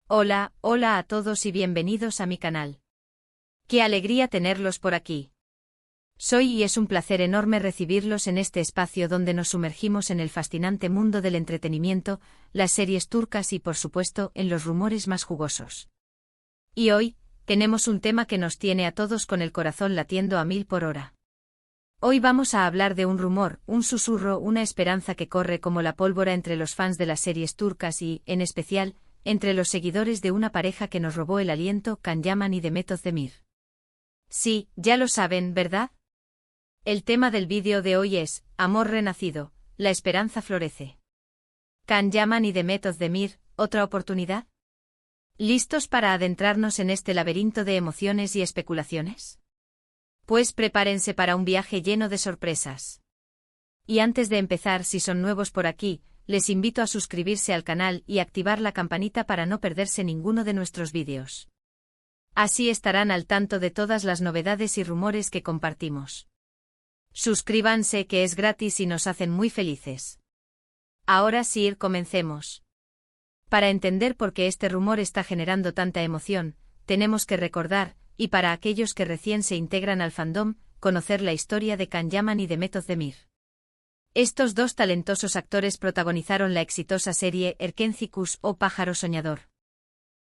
Hola, hola a todos y bienvenidos a mi canal. Qué alegría tenerlos por aquí. Soy y es un placer enorme recibirlos en este espacio donde nos sumergimos en el fascinante mundo del entretenimiento, las series turcas y por supuesto en los rumores más jugosos. Y hoy, tenemos un tema que nos tiene a todos con el corazón latiendo a 1000 por hora. Hoy vamos a hablar de un rumor, un susurro, una esperanza que corre como la pólvora entre los fans de las series turcas y, en especial, entre los seguidores de una pareja que nos robó el aliento, Can Yaman y Demet Özdemir. Sí, ya lo saben, ¿verdad? El tema del vídeo de hoy es, amor renacido, la esperanza florece. Can Yaman y Demet Özdemir, ¿otra oportunidad? ¿Listos para adentrarnos en este laberinto de emociones y especulaciones? Pues prepárense para un viaje lleno de sorpresas. Y antes de empezar, si son nuevos por aquí, les invito a suscribirse al canal y activar la campanita para no perderse ninguno de nuestros vídeos. Así estarán al tanto de todas las novedades y rumores que compartimos. Suscríbanse, que es gratis y nos hacen muy felices. Ahora sí, comencemos. Para entender por qué este rumor está generando tanta emoción, tenemos que recordar, y para aquellos que recién se integran al fandom, conocer la historia de Can Yaman y Demet Özdemir. Estos dos talentosos actores protagonizaron la exitosa serie Erkenci o Pájaro Soñador.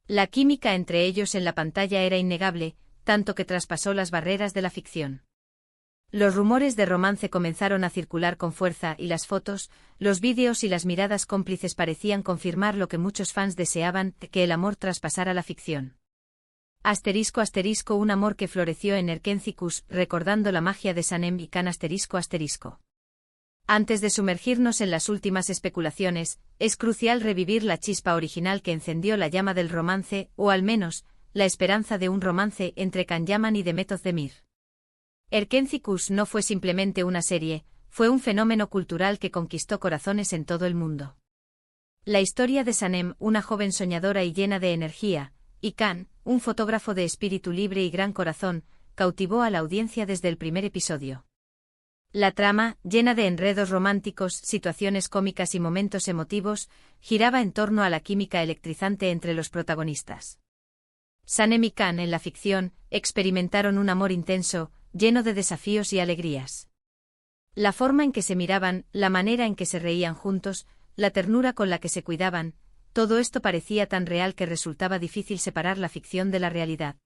La química entre ellos en la pantalla era innegable, tanto que traspasó las barreras de la ficción. Los rumores de romance comenzaron a circular con fuerza y las fotos, los vídeos y las miradas cómplices parecían confirmar lo que muchos fans deseaban, que el amor traspasara la ficción. ***, un amor que floreció en Erkenci, recordando la magia de Sanem y Can ***. Antes de sumergirnos en las últimas especulaciones, es crucial revivir la chispa original que encendió la llama del romance, o al menos, la esperanza de un romance entre Can Yaman y Demet Özdemir. Erkenci no fue simplemente una serie, fue un fenómeno cultural que conquistó corazones en todo el mundo. La historia de Sanem, una joven soñadora y llena de energía, y Can, un fotógrafo de espíritu libre y gran corazón, cautivó a la audiencia desde el primer episodio. La trama, llena de enredos románticos, situaciones cómicas y momentos emotivos, giraba en torno a la química electrizante entre los protagonistas. Sanem y Can en la ficción experimentaron un amor intenso, lleno de desafíos y alegrías. La forma en que se miraban, la manera en que se reían juntos, la ternura con la que se cuidaban, todo esto parecía tan real que resultaba difícil separar la ficción de la realidad.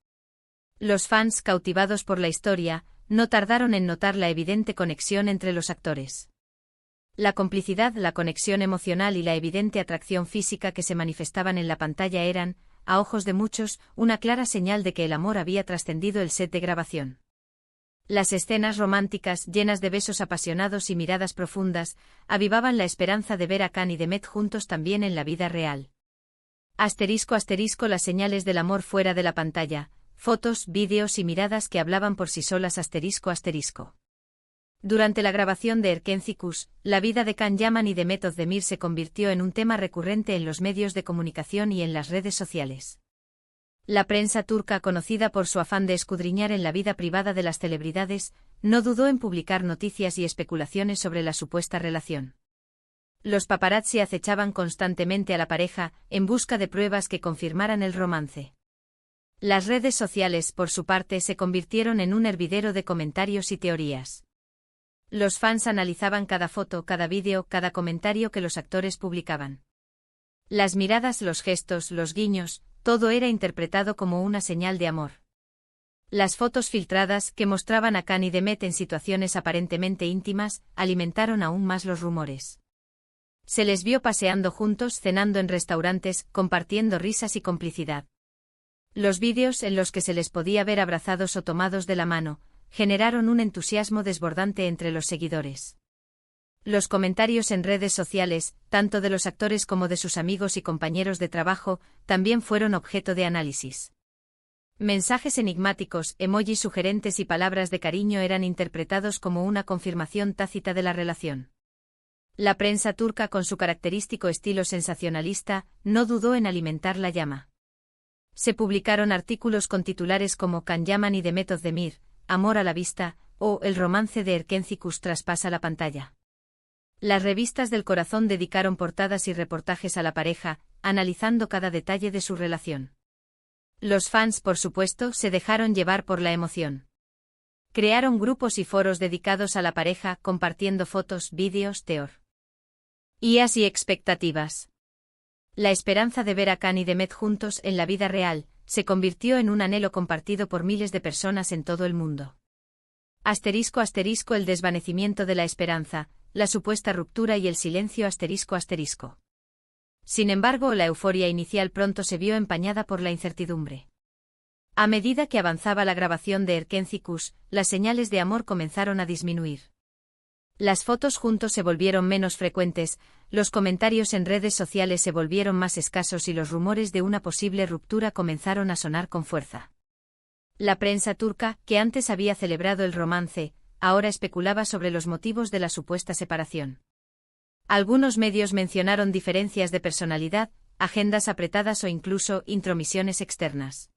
Los fans, cautivados por la historia, no tardaron en notar la evidente conexión entre los actores. La complicidad, la conexión emocional y la evidente atracción física que se manifestaban en la pantalla eran, a ojos de muchos, una clara señal de que el amor había trascendido el set de grabación. Las escenas románticas, llenas de besos apasionados y miradas profundas, avivaban la esperanza de ver a Can y Demet juntos también en la vida real. ***, las señales del amor fuera de la pantalla. Fotos, vídeos y miradas que hablaban por sí solas ***. Durante la grabación de Erkenci, la vida de Can Yaman y Demet Özdemir se convirtió en un tema recurrente en los medios de comunicación y en las redes sociales. La prensa turca, conocida por su afán de escudriñar en la vida privada de las celebridades, no dudó en publicar noticias y especulaciones sobre la supuesta relación. Los paparazzi acechaban constantemente a la pareja, en busca de pruebas que confirmaran el romance. Las redes sociales, por su parte, se convirtieron en un hervidero de comentarios y teorías. Los fans analizaban cada foto, cada vídeo, cada comentario que los actores publicaban. Las miradas, los gestos, los guiños, todo era interpretado como una señal de amor. Las fotos filtradas, que mostraban a Can y Demet en situaciones aparentemente íntimas, alimentaron aún más los rumores. Se les vio paseando juntos, cenando en restaurantes, compartiendo risas y complicidad. Los vídeos en los que se les podía ver abrazados o tomados de la mano, generaron un entusiasmo desbordante entre los seguidores. Los comentarios en redes sociales, tanto de los actores como de sus amigos y compañeros de trabajo, también fueron objeto de análisis. Mensajes enigmáticos, emojis sugerentes y palabras de cariño eran interpretados como una confirmación tácita de la relación. La prensa turca, con su característico estilo sensacionalista, no dudó en alimentar la llama. Se publicaron artículos con titulares como Can Yaman y Demet Özdemir, amor a la vista, o el romance de Erkenci traspasa la pantalla. Las revistas del corazón dedicaron portadas y reportajes a la pareja, analizando cada detalle de su relación. Los fans, por supuesto, se dejaron llevar por la emoción. Crearon grupos y foros dedicados a la pareja, compartiendo fotos, vídeos, teorías y expectativas. La esperanza de ver a Khan y Demet juntos en la vida real se convirtió en un anhelo compartido por miles de personas en todo el mundo. Asterisco asterisco el desvanecimiento de la esperanza, la supuesta ruptura y el silencio asterisco asterisco. Sin embargo, la euforia inicial pronto se vio empañada por la incertidumbre. A medida que avanzaba la grabación de Erkencicus, las señales de amor comenzaron a disminuir. Las fotos juntos se volvieron menos frecuentes, los comentarios en redes sociales se volvieron más escasos y los rumores de una posible ruptura comenzaron a sonar con fuerza. La prensa turca, que antes había celebrado el romance, ahora especulaba sobre los motivos de la supuesta separación. Algunos medios mencionaron diferencias de personalidad, agendas apretadas o incluso intromisiones externas.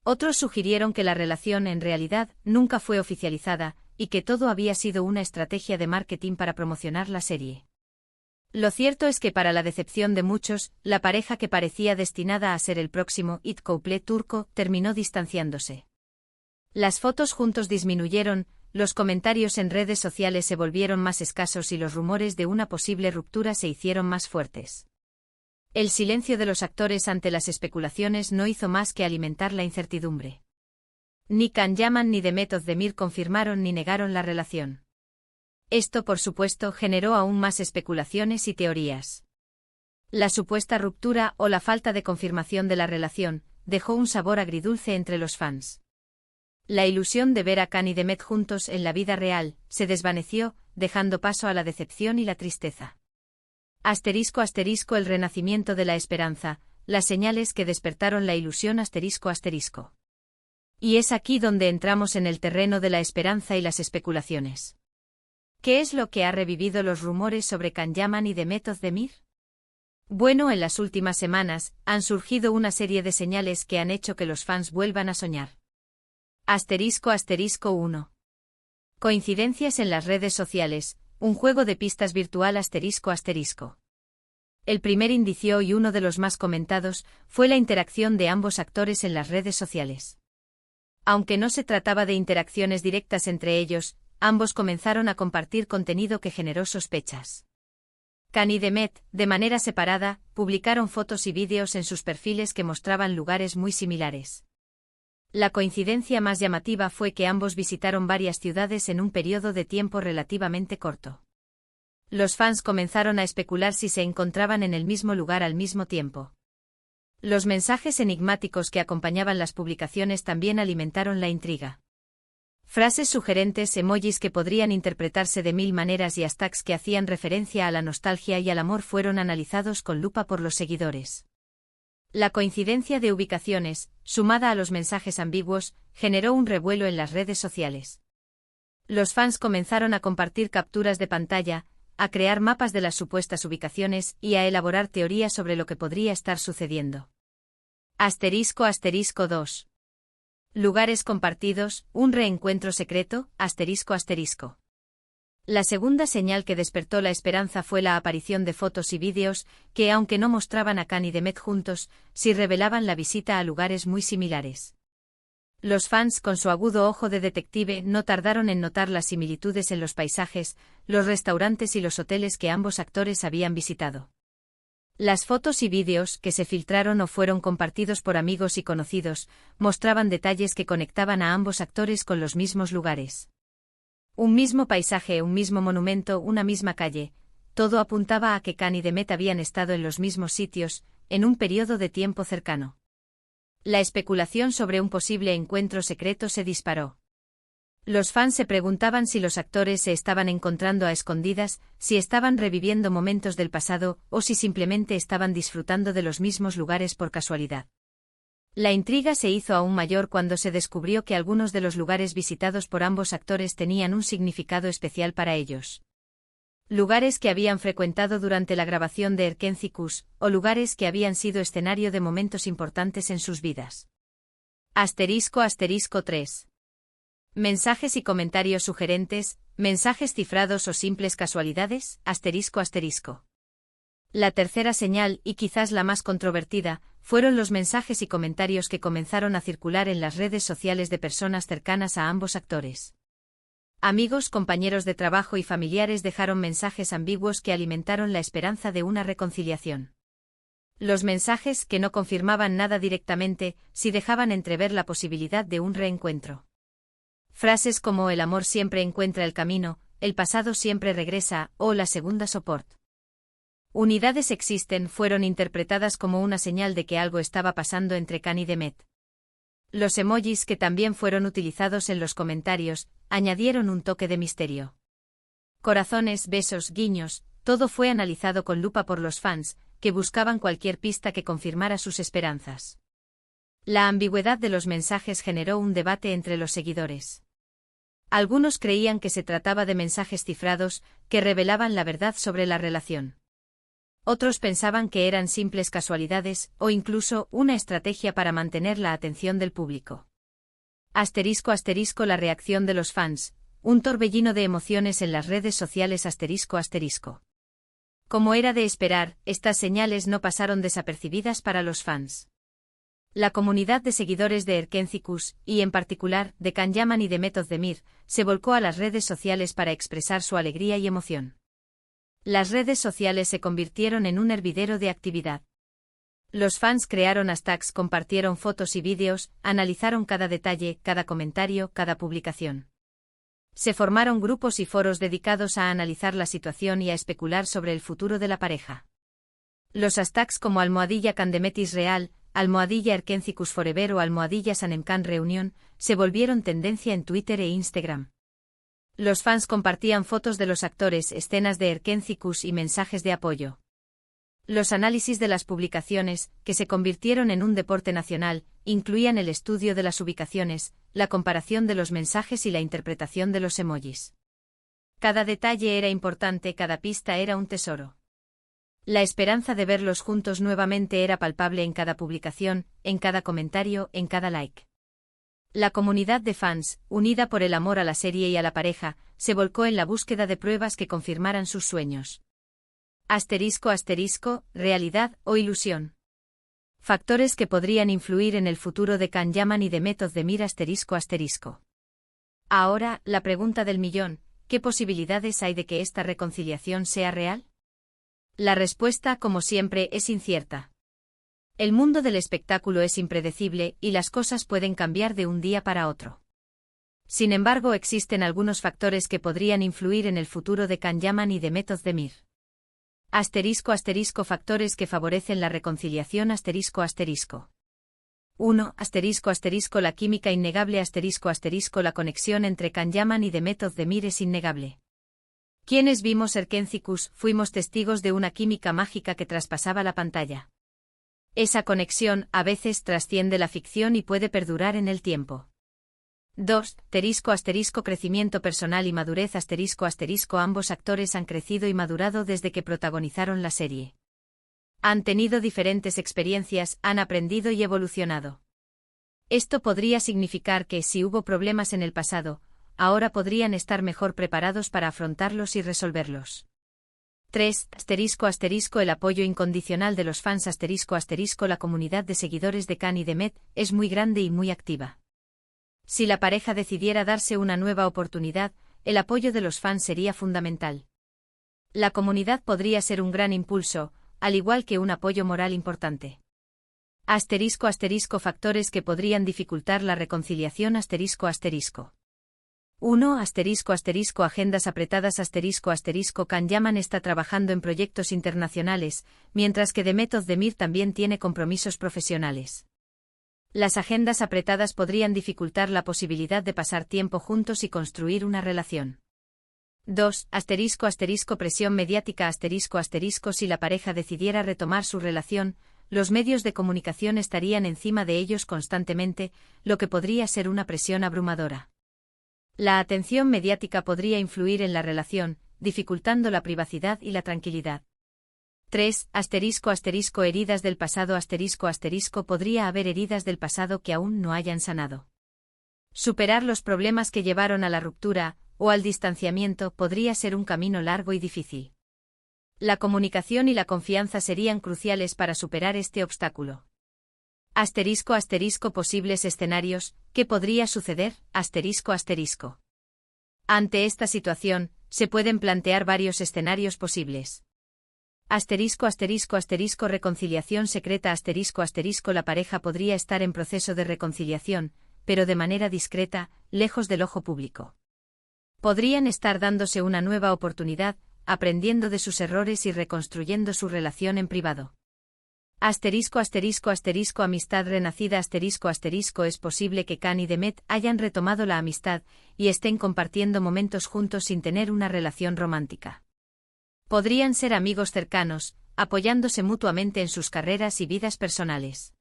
Otros sugirieron que la relación en realidad nunca fue oficializada y que todo había sido una estrategia de marketing para promocionar la serie. Lo cierto es que para la decepción de muchos, la pareja que parecía destinada a ser el próximo hit couple turco terminó distanciándose. Las fotos juntos disminuyeron, los comentarios en redes sociales se volvieron más escasos y los rumores de una posible ruptura se hicieron más fuertes. El silencio de los actores ante las especulaciones no hizo más que alimentar la incertidumbre. Ni Can Yaman ni Demet Özdemir confirmaron ni negaron la relación. Esto, por supuesto, generó aún más especulaciones y teorías. La supuesta ruptura o la falta de confirmación de la relación dejó un sabor agridulce entre los fans. La ilusión de ver a Can y Demet juntos en la vida real se desvaneció, dejando paso a la decepción y la tristeza. Asterisco asterisco el renacimiento de la esperanza, las señales que despertaron la ilusión asterisco asterisco. Y es aquí donde entramos en el terreno de la esperanza y las especulaciones. ¿Qué es lo que ha revivido los rumores sobre Can Yaman y Demet Özdemir? Bueno, en las últimas semanas han surgido una serie de señales que han hecho que los fans vuelvan a soñar. Asterisco asterisco 1. Coincidencias en las redes sociales, un juego de pistas virtual asterisco asterisco. El primer indicio y uno de los más comentados fue la interacción de ambos actores en las redes sociales. Aunque no se trataba de interacciones directas entre ellos, ambos comenzaron a compartir contenido que generó sospechas. Can y Demet, de manera separada, publicaron fotos y vídeos en sus perfiles que mostraban lugares muy similares. La coincidencia más llamativa fue que ambos visitaron varias ciudades en un periodo de tiempo relativamente corto. Los fans comenzaron a especular si se encontraban en el mismo lugar al mismo tiempo. Los mensajes enigmáticos que acompañaban las publicaciones también alimentaron la intriga. Frases sugerentes, emojis que podrían interpretarse de mil maneras y hashtags que hacían referencia a la nostalgia y al amor fueron analizados con lupa por los seguidores. La coincidencia de ubicaciones, sumada a los mensajes ambiguos, generó un revuelo en las redes sociales. Los fans comenzaron a compartir capturas de pantalla, a crear mapas de las supuestas ubicaciones y a elaborar teorías sobre lo que podría estar sucediendo. Asterisco asterisco 2. Lugares compartidos, un reencuentro secreto, asterisco asterisco. La segunda señal que despertó la esperanza fue la aparición de fotos y vídeos que, aunque no mostraban a Can y Demet juntos, sí revelaban la visita a lugares muy similares. Los fans, con su agudo ojo de detective, no tardaron en notar las similitudes en los paisajes, los restaurantes y los hoteles que ambos actores habían visitado. Las fotos y vídeos que se filtraron o fueron compartidos por amigos y conocidos mostraban detalles que conectaban a ambos actores con los mismos lugares. Un mismo paisaje, un mismo monumento, una misma calle, todo apuntaba a que Can y Demet habían estado en los mismos sitios, en un periodo de tiempo cercano. La especulación sobre un posible encuentro secreto se disparó. Los fans se preguntaban si los actores se estaban encontrando a escondidas, si estaban reviviendo momentos del pasado o si simplemente estaban disfrutando de los mismos lugares por casualidad. La intriga se hizo aún mayor cuando se descubrió que algunos de los lugares visitados por ambos actores tenían un significado especial para ellos. Lugares que habían frecuentado durante la grabación de Erkencicus, o lugares que habían sido escenario de momentos importantes en sus vidas. Asterisco asterisco 3. Mensajes y comentarios sugerentes, mensajes cifrados o simples casualidades, asterisco asterisco. La tercera señal, y quizás la más controvertida, fueron los mensajes y comentarios que comenzaron a circular en las redes sociales de personas cercanas a ambos actores. Amigos, compañeros de trabajo y familiares dejaron mensajes ambiguos que alimentaron la esperanza de una reconciliación. Los mensajes, que no confirmaban nada directamente, sí dejaban entrever la posibilidad de un reencuentro. Frases como el amor siempre encuentra el camino, el pasado siempre regresa, o la segunda soport. Unidades existen fueron interpretadas como una señal de que algo estaba pasando entre Khan y Demet. Los emojis, que también fueron utilizados en los comentarios, añadieron un toque de misterio. Corazones, besos, guiños, todo fue analizado con lupa por los fans, que buscaban cualquier pista que confirmara sus esperanzas. La ambigüedad de los mensajes generó un debate entre los seguidores. Algunos creían que se trataba de mensajes cifrados, que revelaban la verdad sobre la relación. Otros pensaban que eran simples casualidades, o incluso una estrategia para mantener la atención del público. La reacción de los fans, un torbellino de emociones en las redes sociales. Como era de esperar, estas señales no pasaron desapercibidas para los fans. La comunidad de seguidores de Erkenci-Kuş, y en particular, de Can Yaman y Demet Özdemir, se volcó a las redes sociales para expresar su alegría y emoción. Las redes sociales se convirtieron en un hervidero de actividad. Los fans crearon hashtags, compartieron fotos y vídeos, analizaron cada detalle, cada comentario, cada publicación. Se formaron grupos y foros dedicados a analizar la situación y a especular sobre el futuro de la pareja. Los hashtags como @Candemet Real, @Erkenci-Kuş Forever o @Sanemkan Reunión se volvieron tendencia en Twitter e Instagram. Los fans compartían fotos de los actores, escenas de Erkenci-Kuş y mensajes de apoyo. Los análisis de las publicaciones, que se convirtieron en un deporte nacional, incluían el estudio de las ubicaciones, la comparación de los mensajes y la interpretación de los emojis. Cada detalle era importante, cada pista era un tesoro. La esperanza de verlos juntos nuevamente era palpable en cada publicación, en cada comentario, en cada like. La comunidad de fans, unida por el amor a la serie y a la pareja, se volcó en la búsqueda de pruebas que confirmaran sus sueños. ¿Realidad o ilusión? Factores que podrían influir en el futuro de Can Yaman y Demet Özdemir. Ahora, la pregunta del millón, ¿qué posibilidades hay de que esta reconciliación sea real? La respuesta, como siempre, es incierta. El mundo del espectáculo es impredecible y las cosas pueden cambiar de un día para otro. Sin embargo, existen algunos factores que podrían influir en el futuro de Can Yaman y Demet Özdemir. Factores que favorecen la reconciliación. 1. La química innegable. La conexión entre Can Yaman y Demet Özdemir es innegable. Quienes vimos Erkenci-Kuş fuimos testigos de una química mágica que traspasaba la pantalla. Esa conexión, a veces, trasciende la ficción y puede perdurar en el tiempo. 2. Crecimiento personal y madurez. Ambos actores han crecido y madurado desde que protagonizaron la serie. Han tenido diferentes experiencias, han aprendido y evolucionado. Esto podría significar que, si hubo problemas en el pasado, ahora podrían estar mejor preparados para afrontarlos y resolverlos. 3. El apoyo incondicional de los fans. La comunidad de seguidores de Can y Demet es muy grande y muy activa. Si la pareja decidiera darse una nueva oportunidad, el apoyo de los fans sería fundamental. La comunidad podría ser un gran impulso, al igual que un apoyo moral importante. Factores que podrían dificultar la reconciliación. 1. Agendas apretadas. Can Yaman está trabajando en proyectos internacionales, mientras que Demet Özdemir también tiene compromisos profesionales. Las agendas apretadas podrían dificultar la posibilidad de pasar tiempo juntos y construir una relación. 2. Presión mediática. Si la pareja decidiera retomar su relación, los medios de comunicación estarían encima de ellos constantemente, lo que podría ser una presión abrumadora. La atención mediática podría influir en la relación, dificultando la privacidad y la tranquilidad. 3. Heridas del pasado. Podría haber heridas del pasado que aún no hayan sanado. Superar los problemas que llevaron a la ruptura, o al distanciamiento, podría ser un camino largo y difícil. La comunicación y la confianza serían cruciales para superar este obstáculo. Asterisco asterisco posibles escenarios, ¿qué podría suceder? Asterisco asterisco. Ante esta situación, se pueden plantear varios escenarios posibles. Asterisco asterisco asterisco reconciliación secreta asterisco asterisco la pareja podría estar en proceso de reconciliación, pero de manera discreta, lejos del ojo público. Podrían estar dándose una nueva oportunidad, aprendiendo de sus errores y reconstruyendo su relación en privado. Asterisco asterisco asterisco amistad renacida asterisco asterisco es posible que Can y Demet hayan retomado la amistad y estén compartiendo momentos juntos sin tener una relación romántica. Podrían ser amigos cercanos, apoyándose mutuamente en sus carreras y vidas personales.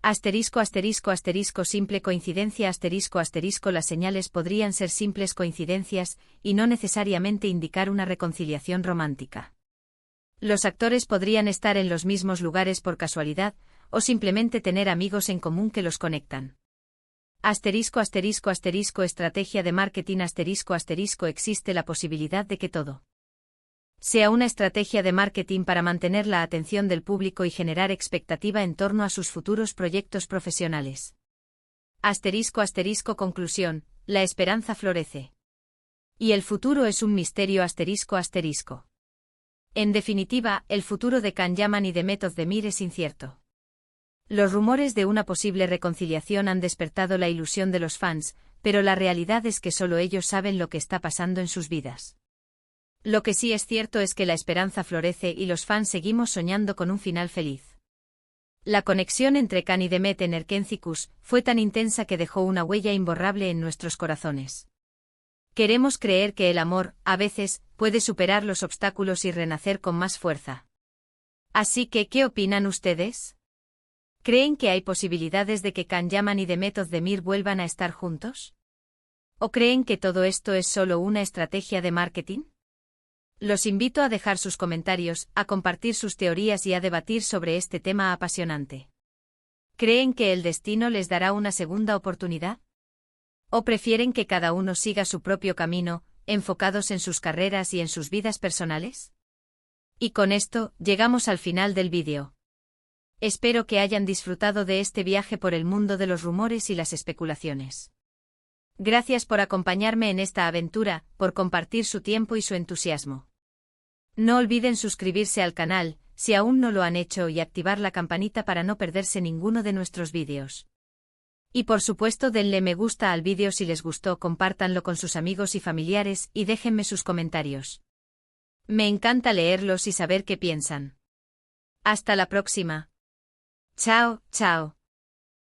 Asterisco asterisco asterisco simple coincidencia asterisco asterisco las señales podrían ser simples coincidencias y no necesariamente indicar una reconciliación romántica. Los actores podrían estar en los mismos lugares por casualidad, o simplemente tener amigos en común que los conectan. Asterisco asterisco asterisco estrategia de marketing asterisco asterisco existe la posibilidad de que todo sea una estrategia de marketing para mantener la atención del público y generar expectativa en torno a sus futuros proyectos profesionales. Asterisco asterisco conclusión, la esperanza florece. Y el futuro es un misterio asterisco asterisco. En definitiva, el futuro de Can Yaman y Demet Özdemir es incierto. Los rumores de una posible reconciliación han despertado la ilusión de los fans, pero la realidad es que solo ellos saben lo que está pasando en sus vidas. Lo que sí es cierto es que la esperanza florece y los fans seguimos soñando con un final feliz. La conexión entre Can y Demet en Erkencikus fue tan intensa que dejó una huella imborrable en nuestros corazones. Queremos creer que el amor, a veces, puede superar los obstáculos y renacer con más fuerza. Así que, ¿qué opinan ustedes? ¿Creen que hay posibilidades de que Can Yaman y Demet Özdemir vuelvan a estar juntos? ¿O creen que todo esto es solo una estrategia de marketing? Los invito a dejar sus comentarios, a compartir sus teorías y a debatir sobre este tema apasionante. ¿Creen que el destino les dará una segunda oportunidad? ¿O prefieren que cada uno siga su propio camino, enfocados en sus carreras y en sus vidas personales? Y con esto, llegamos al final del vídeo. Espero que hayan disfrutado de este viaje por el mundo de los rumores y las especulaciones. Gracias por acompañarme en esta aventura, por compartir su tiempo y su entusiasmo. No olviden suscribirse al canal, si aún no lo han hecho, y activar la campanita para no perderse ninguno de nuestros vídeos. Y por supuesto denle me gusta al vídeo si les gustó, compártanlo con sus amigos y familiares y déjenme sus comentarios. Me encanta leerlos y saber qué piensan. Hasta la próxima. Chao, chao.